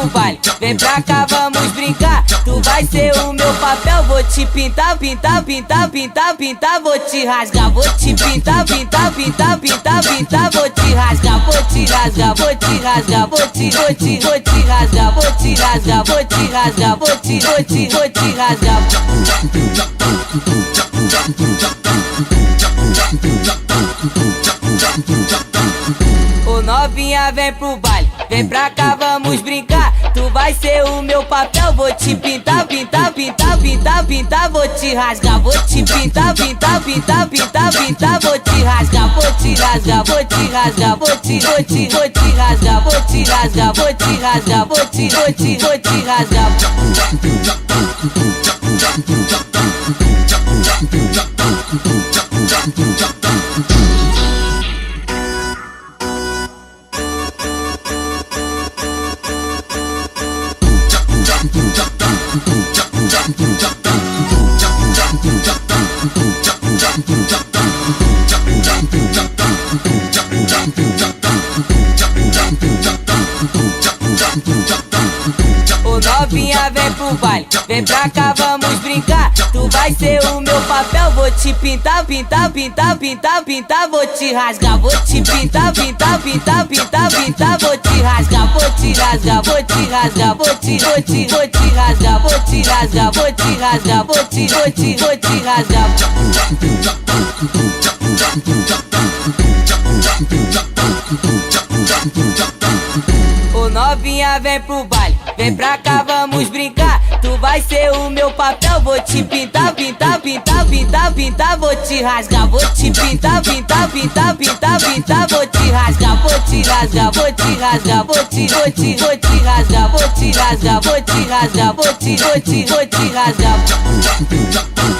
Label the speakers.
Speaker 1: pro baile, vem pra cá, vamos brincar. Tu vai ser o meu papel, vou te pintar, pintar, pintar, pintar, pintar, vou te rasgar, vou te pintar, pintar, pintar, pintar, pintar, vou te rasgar, vou te rasgar, vou te rasgar, vou te rasgar, vou te rasgar, vou te rasgar, vou te rasgar. Ô novinha, vem pro baile, vem pra cá, vamos brincar. Tu vai ser o meu papel, vou te pintar, pintar, pintar, pintar, pintar, vou te rasgar, vou te pintar, pintar, pintar, pintar, pintar, vou te rasgar, vou te rasgar, vou te rasgar, vou te rasgar, vou te rasgar, vou te rasgar, vou te rasgar. Ô novinha, vem pro baile, vem pra cá, vamos brincar. Tu vai ser o meu papel, vou te pintar, pintar, pintar, pintar, pintar, vou te rasgar, vou te pintar, pintar, pintar, pintar, pintar, vou te rasgar, vou te rasgar, vou te rasgar, vou te rasgar, vou te rasgar, vou te rasgar, vou te rasgar. Ô novinha, vem pro baile, vem pra cá, vamos brincar. Tu vai ser o meu papel, vou te pintar, pintar, pintar, pintar, pintar, vou te rasgar, vou te pintar, pintar, pintar, pintar, pintar, vou te rasgar, vou te rasgar, vou te rasgar, vou te rasgar, vou te rasgar, vou te rasgar, vou te rasgar.